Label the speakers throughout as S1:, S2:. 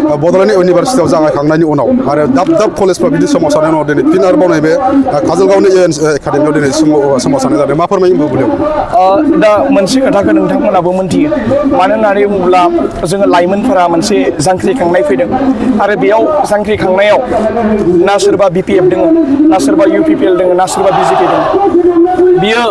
S1: बड'लेण्ड इउनिभारसिटियाव जागायखांनायनि उनाव आरो दाब दाब कलेजफ्राव बिदि सोमावसारनायनि उनाव दिनै फिन आरोबाव नैबे काजलगावनि एकाडेमियाव दिनै सोमावसारनाय जादों मा फोरमायो बुब्लियाव
S2: दा मोनसे खोथाखौ नोंथांमोनाबो मोनथियो मानो होननानै बुङोब्ला जोङो लाइमोनफोरा मोनसे जांख्रिखांनाय फैदों आरो बेयाव जांख्रिखांनायाव ना सोरबा BPF दङ ना सोरबा UPPL दङ ना सोरबा BJP दङ बियो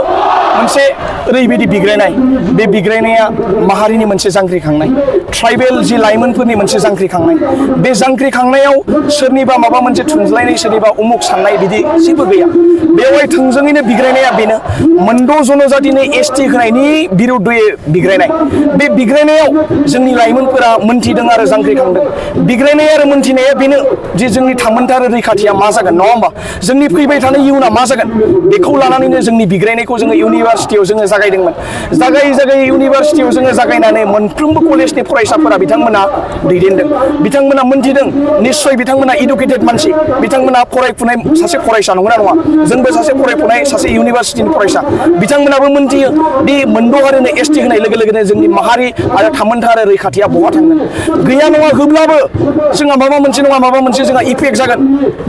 S2: मोनसे ओरैबायदि बिग्रायनाय बे बिग्रायनाया माहारिनि मोनसे जांख्रिखांनाय ट्राइबेल जि लाइमोनफोरनि मोनसे जांख्रिखांनाय बे जांख्रिखांनायाव सोरनिबा माबा मोनसे थुनज्लायनाय सोरनिबा उमुक साननाय बिदि जेबो गैया बेवहाय थोंजोङैनो बिग्रायनाया बेनो मोनद' जनजातिनि ST होनायनि बिरुद्धयै बिग्रायनाय बे बिग्रायनायाव जोंनि लाइमोनफोरा मोनथिदों आरो जांख्रिखांदों बिग्रायनाय आरो मोनथिनाया बेनो जे जोंनि थामोनथा आरो रैखाथिया मा जागोन नङा होमबा जोंनि फैबाय थानाय इयुना मा जागोन बेखौ लानानैनो जोंनि बिग्रायनायखौ जोङो इउनिभारसिटियाव जोङो जागायदोंमोन जागाय इउनिभारसिटियाव जोङो जागायनानै मोनफ्रोमबो कलेजनि फरायसाफोरा बिथांमोना दैदेनदों बिथांमोना मोनथिदों निस्सय बिथांमोना इडुकेटेड मानसि बिथांमोना फरायफुनाय सासे फरायसा नंगौना नङा जोंबो सासे फरायफुनाय सासे इउनिभारसिटिनि फरायसा बिथांमोनाबो मोनथियो दि मोनद' हारिनो ST होनाय लोगो लोगोनो जोंनि माहारि आरो थामोनथा आरो रैखाथिया बहा थांगोन गैया नङा होब्लाबो जोंहा माबा मोनसे नङा माबा मोनसे जोंहा इफेक्ट जागोन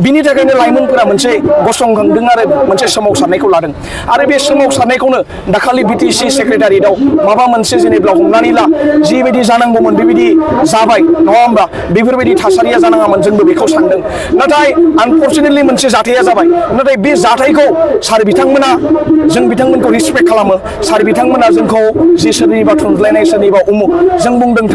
S2: बिनि थाखायनो लाइमोनफोरा मोनसे गसंखांदों आरो मोनसे सोमावसारनायखौ लादों आरो बे सोमावसारनायखौनो दाखालि BTC सेक्रेटारियेटआव माबा मोनसे जेनेबा हमनानै ला जिबायदि जानांगौमोन बेबायदि जाबाय नङा होमबा बेफोरबायदि थासारिया जानाङामोन जोंबो बेखौ सानदों नाथाय आनफर्चुनेटलि मोनसे जाथाया जाबाय नाथाय बे जाथायखौ सार बिथांमोना जों बिथांमोनखौ रिसपेक्ट खालामो सार बिथांमोना जोंखौ जि सोरनिबा थुनज्लायनाय सोरनिबा उमुक जों बुंदों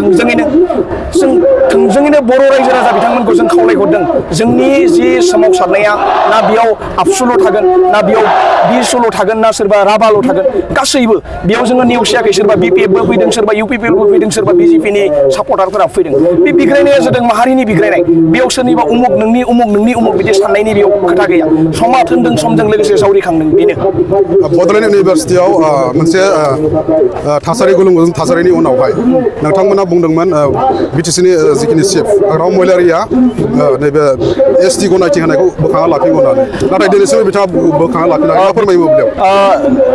S2: थोंजोङैनो बर' रायजो राजा बिथांमोनखौ जों खावलायहरदों जोंनि जि सोमावसारनाया ना बेयाव आबसुल' थागोन ना बेयाव बिसल' थागोन ना सोरबा राभाल' थागोन गासैबो बेयाव जोङो नेवसियाखै सोरबा BPFबो फैदों सोरबा UPPLबो फैदों सोरबा BJPनि सापर्टारफोरा फैदों बे बिग्रायनाया जादों माहारिनि बिग्रायनाय बेयाव सोरनिबा उमुक नोंनि उमुक बिदि साननायनि बेयाव खोथा गैया समा थोनदों समजों लोगोसे जावरिखांदों बेनो
S1: बड'लेण्ड इउनिभारसिटियाव मोनसे थासारि गुलुं गुजुं थासारिनि उनावहाय नोंथांमोना बुंदोंमोन BTCनि जिखिनि चिफ राव महिलारिया नैबे ST गनायथि होनायखौ बोखाङा लाफिनगौ होननानै नाथाय दिनैसिम बिथाङा बोखाङा लाफिनाखै मा फोरमायो बुब्लियाव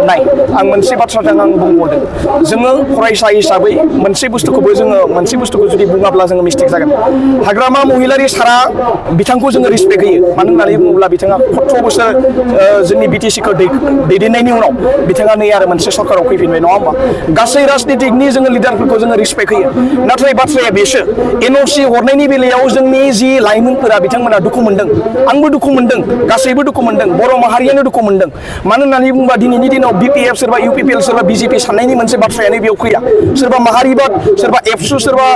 S2: नाय आं मोनसे बाथ्राजों आं बुंबावदों जोङो फरायसा हिसाबै मोनसे बुस्थुखौ जुदि बुङाब्ला जोङो मिस्टेक जागोन हाग्रामा महिलारि सारा बिथांखौ जोङो रिसपेक्ट होयो मानो होननानै बुङोब्ला बिथाङा 17 बोसोर जोंनि BTCखौ दैदेननायनि उनाव बिथाङा नै आरो मोनसे सरकाराव फैफिनबाय नङा होमबा गासै राजनितिकनि जोङो लिडारफोरखौ जोङो रिसपेक्ट होयो नाथाय बाथ्राया बेसो NOC हरनायनि बेलायाव जोंनि जि लाइमोनफोरा बिथांमोना दुखु मोनदों आंबो दुखु मोनदों गासैबो दुखु मोनदों बर' माहारियानो दुखु मोनदों मानो होननानै बुङोब्ला दिनैनि दिनाव BPF सोरबा UPPL सोरबा BJP साननायनि मोनसे बाथ्रायानो बेयाव फैया सोरबा माहारिबाद सोरबा एबसु सोरबा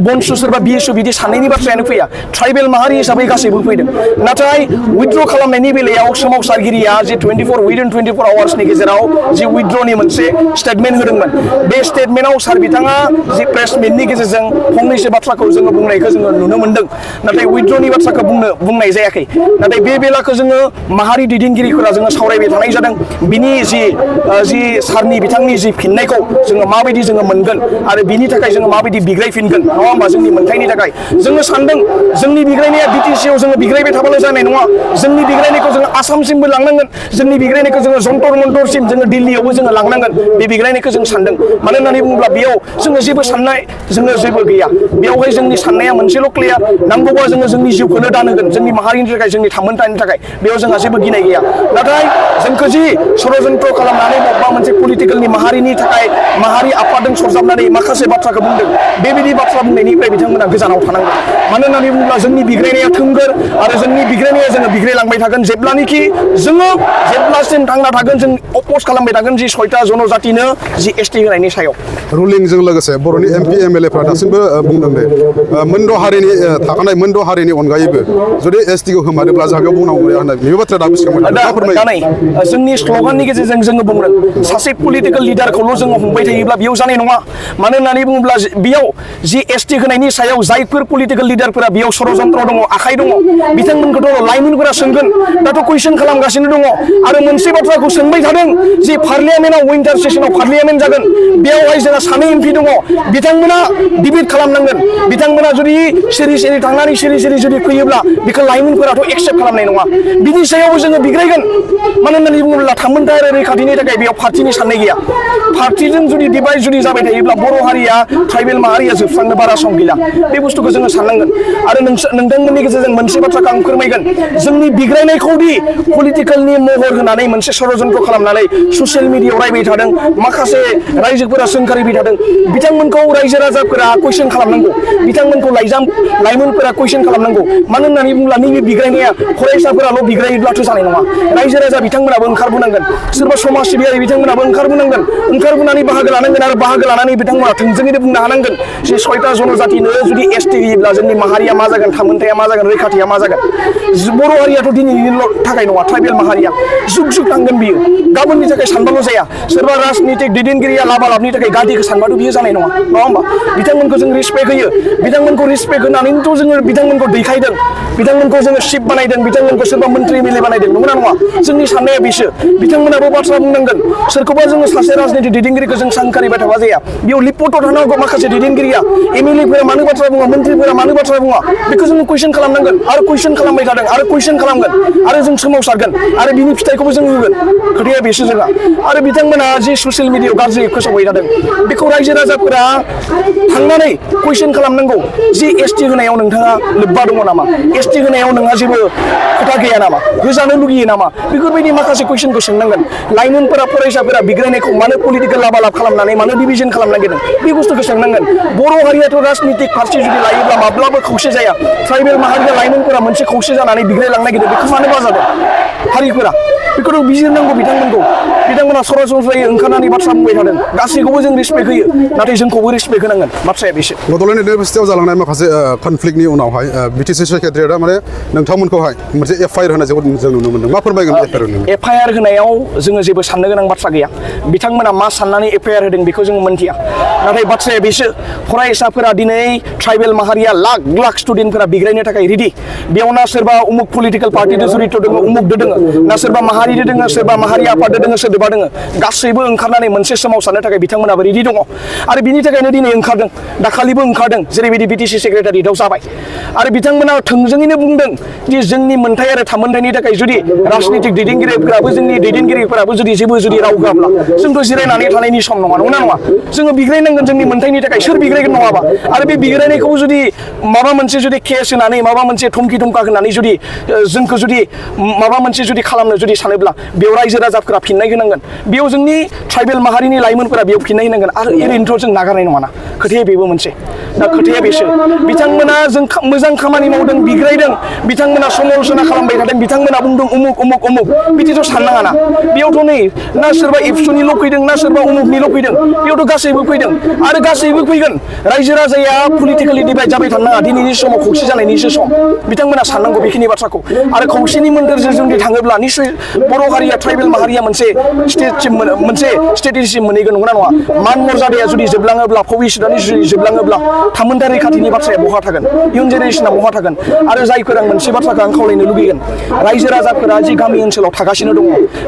S2: बनसु सोरबा BSU बिदि साननायनि बाथ्रायानो फैया ट्राइबेल माहारि हिसाबै गासैबो फैदों नाथाय उइथड्र खालामनायनि बेलायाव सोमावसारगिरिया जे 24 आवार्सनि गेजेराव जि उइथड्रनि मोनसे स्टेटमेन्ट होदोंमोन बे स्टेटमेन्टआव सार बिथाङा जि प्रेस मिटनि गेजेरजों फंनैसो बाथ्राखौ जोङो बुंनायखौ जोङो नुनो मोनदों नाथाय उइथड्रनि बाथ्राखौ बुंनाय जायाखै नाथाय बे बेलाखौ जोङो माहारि दैदेनगिरिफोरा जोङो सावरायबाय थानाय जादों बिनि जि सारनि बिथांनि जि फिननायखौ जोङो माबायदि जोङो मोनगोन आरो बिनि थाखाय जोङो माबायदि बिग्रायफिनगोन नङा होमबा जोंनि मोनथायनि थाखाय जोङो सानदों जोंनि बिग्रायनाया BTCआव जोङो बिग्रायबाय थाबाल' जानाय नङा जोंनि बिग्रायनायखौ जोङो आसामसिमबो लांनांगोन जोंनि बिग्रायनायखौ जोङो जन्तर मन्तरसिम जोङो दिल्लीयावबो जोङो लांनांगोन बे बिग्रायनायखौ जों सानदों मानो होननानै बुङोब्ला बेयाव जोङो जेबो साननाय जोङो जेबो गैया बेयावहाय जोंनि साननाया मोनसेल' क्लियार नांगौबा जोङो जोंनि जिउखौनो दान होगोन जोंनि माहारिनि थाखाय जोंनि थामोनथानि थाखाय बेयाव जोंहा जेबो गिनाय गैया नाथाय जोंखौ जि षड़यन्त्र खालामनानै बबेबा मोनसे पलिटिकेलनि माहारिनि थाखाय माहारि आफादजों सरजाबनानै माखासे बाथ्राखौ बुंदों बेबायदि बाथ्रा बुंनायनिफ्राय बिथांमोना गोजानाव थानांगोन मानो होननानै बुङोब्ला जोंनि बिग्रायनाया थोंगोर आरो जोंनि बिग्रायनाया जोङो बिग्रायलांबाय थागोन जेब्लानोखि जोङो जेब्लासिम थांना थागोन जों अपोज खालामबाय थागोन जि 6टा जनजातिनो जि ST होनायनि सायाव
S1: रुलिंजों लोगोसे बर'नि MP MLAफ्रा दासिमबो बुंदों दे मोनद' हारिनि अनगायैबो जुदि STखौ होमारोब्ला जागायाव बुंनांगौ गैया होननाय बे बाथ्राया दाबो सिगां जोंनि स्लगाननि गेजेरजों जोङो बुंदों सासे पलिटिकेल लिडारखौल' जोङो हमबाय थायोब्ला बेयाव जानाय नङा मानो होननानै बुङोब्ला बेयाव जि ST होनायनि सायाव जायफोर पलिटिकेल लिडारफोरा बेयाव षड़यन्त्र दङ आखाइ दङ बिथांमोनखौथ' लाइमोनफोरा सोंगोन दाथ' कुइसन खालामगासिनो दङ आरो मोनसे बाथ्राखौ सोंबाय थादों
S2: जि पार्लियामेन्टआव विंटार सेसनाव पार्लियामेन्ट जागोन बेयावहाय जोंहा सानै एमपि दङ बिथांमोना डिबेट खालामनांगोन बिथांमोना जुदि सिरि सिरि थांनानै सिरि सिरि जुदि फैयोब्ला बेखौ लाइमोनफोराथ' एक्सेप्ट खालामनाय नङा बिनि सायाव जोङो बिग्रायगोन मानो होननानै बुङोब्ला थामोनथाय आरो रैखाथिनि थाखाय बेयाव पार्टिनि साननाय गैया पार्टिजों जुदि डिभाइड जुदि जाबाय थायोब्ला बर' हारिया ट्राइबेल माहारिया जोबस्रांनो बारा सम गैला बे बुस्थुखौ जोङो साननांगोन आरो नोंथांमोननि गेजेरजों मोनसे बाथ्राखौ आं फोरमायगोन जोंनि बिग्रायनायखौ दि पलिटिकेलनि महर होनानै मोनसे षड़यन्त्र खालामनानै ससियेल मिडियायाव रायबाय थादों माखासे रायजोफोरा सोंखारिबाय थादों बिथांमोनखौ रायजो राजाफोरा कुइसन खालामनांगौ बिथांमोनखौ लाइमोनफोरा कुइसन खालामनांगौ मानो होननानै बुङोब्ला नैबे बिग्रायनाया फरायसाफोराल' बिग्रायोब्लाथ' जानाय नङा रायजो राजा बिथांमोनाबो ओंखारबोनांगोन सोरबा समाज सिबियारि बिथांमोनाबो ओंखारबोनांगोन ओंखारबोनानै बाहागो लानांगोन आरो बाहागो लानानै बिथांमोना थोंजोङैनो बुंनो हानांगोन जे 6टा जनजातिनो जुदि एसटि होयोब्ला जोंनि माहारिया मा जागोन थामोनथाया मा जागोन रैखाथिया मा जागोन बर' हारियाथ' दिनैनिल' थाखाय नङा ट्राइबेल माहारिया जुग जुग थांगोन बियो गाबोननि थाखाय सानबाल' जाया सोरबा राजनितिक दैदेनगिरिया लाबालाबनि थाखाय गादिखौ सानबाथ' बियो जानाय नङा होमबा बिथांमोनखौ जों रिसपेक्ट होयो बिथांमोनखौ रिसपेक्ट होनानैथ' जोङो बिथांमोनखौ दैखायदों बिथांमोनखौ जोङो शिफ बानायदों बिथांमोनखौ सोरबा मन्त्रि एमएलए बानायदों नंगौना नङा जोंनि साननाया बेसो बिथांमोनाबो बाथ्रा बुंनांगोन सोरखौबा जोङो सासे राजनितिक दैदेनगिरिखौ जों सानखारिबाय थाबा जाया बेयाव लिपटआव थानांगौ माखासे दैदेनगिरिया एमएलएफोरा मानो बाथ्रा बुङा मन्त्रिफोरा मानो बाथ्रा बुङा बेखौ जोङो कुइसन खालामनांगोन आरो कुइसन खालामबाय थादों आरो कुइसन खालामगोन आरो जों सोमावसारगोन आरो बिनि फिथाइखौबो जों होगोन खोथाया बेसो जोंहा आरो बिथांमोना जि ससियेल मिडियायाव गाज्रि फोसावबाय थादों बेखौ रायजो राजाफोरा थांनानै कुइसन खालामनांगौ जि एसटि होनायाव नोंथाङा लोब्बा दङ नामा एसटि होनायाव नोंहा जेबो खोथा गैया नामा होजानो लुगैयो नामा बेफोरबायदि माखासे कुइसनखौ सोंनांगोन लाइमोनफोरा फरायसाफोरा बिग्रायनायखौ मानो पलिटिकेल लाबालाब खालामनानै मानो डिभिजन खालामनो नागिरदों बे बुस्थुखौ सोंनांगोन बर' हारियाथ' राजनितिक फारसे जुदि लायोब्ला माब्लाबो खौसे जाया ट्राइबेल माहारिया लाइमोनफोरा मोनसे खौसे जानानै बिग्रायलांनो नागिरदों बेखौ मानो बाजादों हारिफोरा बेखौथ' बिजिरनांगौ बिथांमोना सरासनस्रायै ओंखारनानै बाथ्रा बुंबाय थादों गासैखौबो जों रिसपेक्ट होयो नाथाय जोंखौबो रिसपेक्ट होनांगोन बाथ्राया बेसो
S1: बड'लेण्ड इउनिभारसिटियाव जालांनाय माखासे कनफ्लिक्टनि उनावहाय बिटिसि सेक्रेटारिया माने नोंथांमोनखौहाय मोनसे एफआइआर होनाय जों नुनो मोनदों मा फोरमायगोन
S2: एफआइआर होनायाव जोङो जेबो साननो गोनां बाथ्रा गैया बिथांमोना मा साननानै एफआइआर होदों बेखौ जोङो मोनथिया नाथाय बाथ्राया बेसो फरायसाफोरा दिनै ट्राइबेल माहारिया लाख लाख स्टुडेन्टफोरा बिग्रायनो थाखाय रेडि बेयाव ना सोरबा उमुक पलिटिकेल पार्टिजों जड़ित दङ उमुकदो दङ ना सोरबा माहारिजों दङ सोरबा माहारि आफादजों दङ सोरदोबा दङ गासैबो ओंखारनानै मोनसे सोमावसारनो थाखाय बिथांमोनाबो रेडि दङ आरो बिनि थाखायनो दिनै ओंखारदों दाखालिबो ओंखारदों जेरैबायदि बिटिसि सेक्रेटारिएटआव जाबाय आरो बिथांमोना थोंजोङैनो बुंदों दि जोंनि मोनथाय आरो थामोनथायनि थाखाय जुदि राजनितिक दैदेनगिरिफोराबो जोंनि दैदेनगिरिफोराबो जुदि राव होआब्ला जोंथ' जिरायनानै थानायनि सम नङा जोङो बिग्रायनांगोन जोंनि मोनथायनि थाखाय सोर बिग्रायगोन नङाबा आरो बे बिग्रायनायखौ जुदि माबा मोनसे जुदि केस होनानै माबा मोनसे धमखि धमका होनानै जुदि जोंखौ जुदि माबा मोनसे जुदि खालामनो जुदि सानोब्ला बेयाव रायजो राजाफोरा फिननाय होनांगोन बेयाव जोंनि ट्राइबेल माहारिनि लाइमोनफोरा बेयाव फिननाय होनांगोन आरो ओरैनोथ' जों नागारनाय नङाना खोथाया बेबो मोनसे दा खोथाया बेसो बिथांमोना जों मोजां खामानि मावदों बिग्रायदों बिथांमोना समालोचना खालामबाय थादों बिथांमोना बुंदों उमुक बिदिथ' साननाङाना बेयावथ' नै ना सोरबा एबसुनिल' फैदों ना सोरबा उमुकनिल' फैदों बेयावथ' गासैबो फैदों आरो गासैबो फैगोन रायजो राजाया पलिटिकेलि डिभाइड जाबाय थानो नाङा दिनैनि समाव खौसे जानायनिसो सम बिथांमोना साननांगौ बेखिनि बाथ्राखौ आरो खौसेनि मोन्थोरजों जुदि थाङोब्ला निश्चय बर' हारिया ट्राइबेल माहारिया मोनसे स्टेटसिम मोनहैगोन नंगौना नङा मान मर्यादाया जुदि जोबलाङोब्ला भबिष्यतआनो जुदि जोबलाङोब्ला थामोनथा रैखाथिनि बाथ्राया बहा थागोन इयुन जेनेरेसना बहा थागोन आरो जायफोर आं मोनसे बाथ्राखौ आं खावलायनो लुगैगोन रायजो राजाफोरा जि गामि ओनसोलाव थागासिनो दङ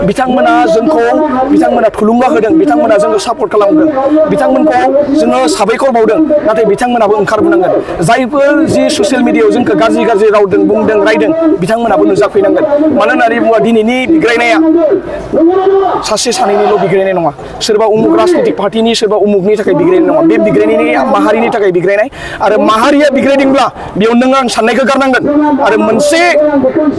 S2: बिथांमोना थुलुंगा होदों बिथांमोना जोंखौ सापर्ट खालामदों बिथांमोनखौ जोङो साबायखर बावदों नाथाय बिथांमोनाबो ओंखारबोनांगोन जायफोर जि ससियेल मिडियायाव जोंखौ गाज्रि रावदों बुंदों रायदों बिथांमोनाबो नुजाफैनांगोन मानो होननानै बुङोब्ला दिनैनि बिग्रायनाया सासे सानैनिल' बिग्रायनाय नङा सोरबा उमुक राजनितिक पार्टिनि सोरबा उमुकनि थाखाय बिग्रायनाय नङा बे बिग्रायनायनि माहारिनि थाखाय बिग्रायनाय आरो माहारिया बिग्रायदोंब्ला बेयाव नों आं साननायखौ गारनांगोन आरो मोनसे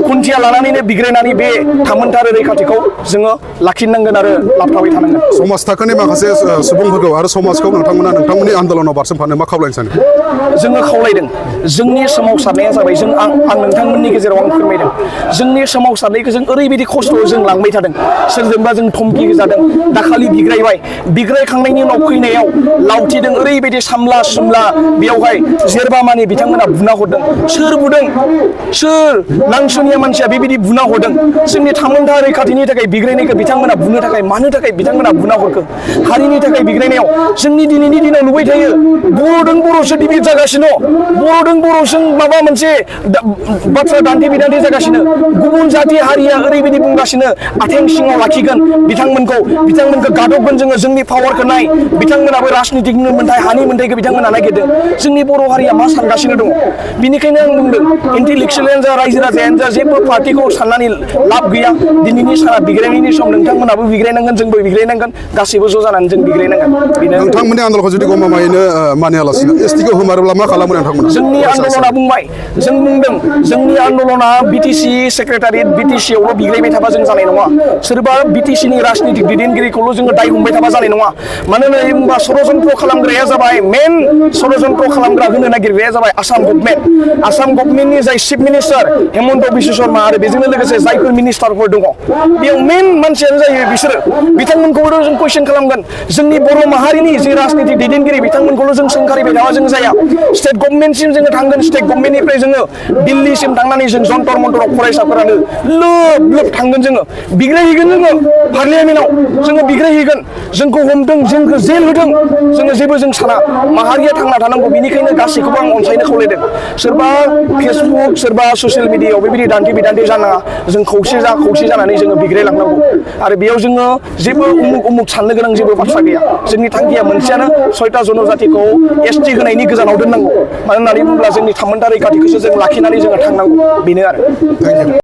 S2: खुन्थिया लानानैनो बिग्रायनानै बे थामोनथा आरो रैखाथिखौ जोङो लाखिनांगोन आरो लाबथाबाय थानांगोन
S1: समाज थाखोनि माखासे सुबुंफोरखौ आरो समाजखौ नोंथांमोननि आन्दोलनाव बारसोमफानो मा खावलायनो सानो
S2: जोङो खावलायदों जोंनि सोमावसारनाया जाबाय आं नोंथांमोननि गेजेराव आं फोरमायदों जोंनि सोमावसारनायखौ जों ओरैबायदि खस्थ'आव जों लांबाय थादों सोरजोंबा जों धमखि जादों दाखालि बिग्रायबाय बिग्रायखांनायनि उनाव फैनायाव लावथिदों ओरैबायदि सामला सुमला बेयावहाय जेरबा मानि बिथांमोना बुना हरदों सोर बुदों सोर नांसुनिया मानसिया बेबायदि बुना हरदों जोंनि थामोनथा रैखाथिनि थाखाय बिग्रायनायखौ बिथांमोना बुनो थाखाय मानो थाखाय बिथांमोना बुना हरखो हारिनि थाखाय बिग्रायनायाव जोंनि दिनैनि दिनाव नुबाय थायो बर'दों बर'सो डिबेट जागासिनो बर'दों बर'जों माबा मोनसे बाथ्रा दान्थे बिदान्थे जागासिनो गुबुन जाथि हारिया ओरैबायदि बुंगासिनो आथें सिङाव लाखिगोन बिथांमोनखौ गादबगोन जोङो जोंनि पावारखौ नाय बिथांमोनाबो राजनितिक मोन्थाय हानि मोन्थायखौ बिथांमोना नागिरदों जोंनि बर' हारिया मा सानगासिनो दङ बिनिखायनो आं बुंदों इन्टेलेक्सुवेलानो जा रायजो राजायानो जा जेबो पार्टिखौ साननानै लाब गैया दिनैनि साना बिग्रायनायनि सम नोंथांमोनाबो बिग्रायनांगोन जोंबो बिग्रायनांगोन गासैबो ज' जानानै जों बिग्रायनांगोन बेनो
S1: नोंथांमोननि आन्दोलनखौ जुदि गमामायैनो मानियालासिनो एसटिखौ होमारोब्ला मा खालामो नोंथांमोना
S2: जोंनि आन्दोलना बुंबाय जों बुंदों जोंनि आन्दोलना बिटिसि सेक्रेटारियेट बिटिसियावल' बिग्रायबाय थाबा जों जानाय नङा सोरबा बिटिसिनि राजनितिक दैदेनगिरिखौल' जोङो दाय हमबाय थाबा जानाय नङा मानो होननानै बुङोबा षड़यन्त्र खालामग्राया जाबाय मेन षड़यन्त्र खालामग्रा होनो नागिरग्राया जाबाय आसाम गभर्नमेन्टनि जाय चिफ मिनिस्टार हेमन्त बिश्व शर्मा आरो बेजोंनो लोगोसे जायफोर मिनिस्टारफोर दङ बेयाव मेन मानसियानो जायो बिसोरो बिथांमोनखौबो जों कुइसन खालामगोन जोंनि बर' माहारिनि जे राजनितिक दैदेनगिरि बिथांमोनखौल' जों सोंखारिबाय थाबा जों जाया स्टेट गभर्नमेन्टसिम जोङो थांगोन स्टेट गभर्नमेन्टनिफ्राय जोङो दिल्लीसिम थांनानै जों जन्तर मन्तराव फरायसाफोरानो लोब थांगोन जोङो बिग्रायहैगोन जोङो पार्लियामेन्टआव जोङो बिग्रायहैगोन जोंखौ हमदों जोंखौ जेल होदों जोङो जेबो जों साना माहारिया थांना थानांगौ बेनिखायनो गासैखौबो आं अनसायनो खावलायदों सोरबा फेसबुक सोरबा ससियेल मिडियायाव बेबायदि दान्थे बिदान्थे जानाङा जों खौसे जानानै जोङो बिग्रायलांनांगौ आरो बेयाव जोङो जेबो उमुक साननो गोनां जेबो बाथ्रा गैया जोंनि थांखिया मोनसेयानो 6टा जनजातिखौ एसटि होनायनि गोजानाव दोननांगौ मानो होननानै बुङोब्ला जोंनि थामोनथा रैखाथिखौसो जों लाखिनानै जोङो थांनांगौ बेनो आरो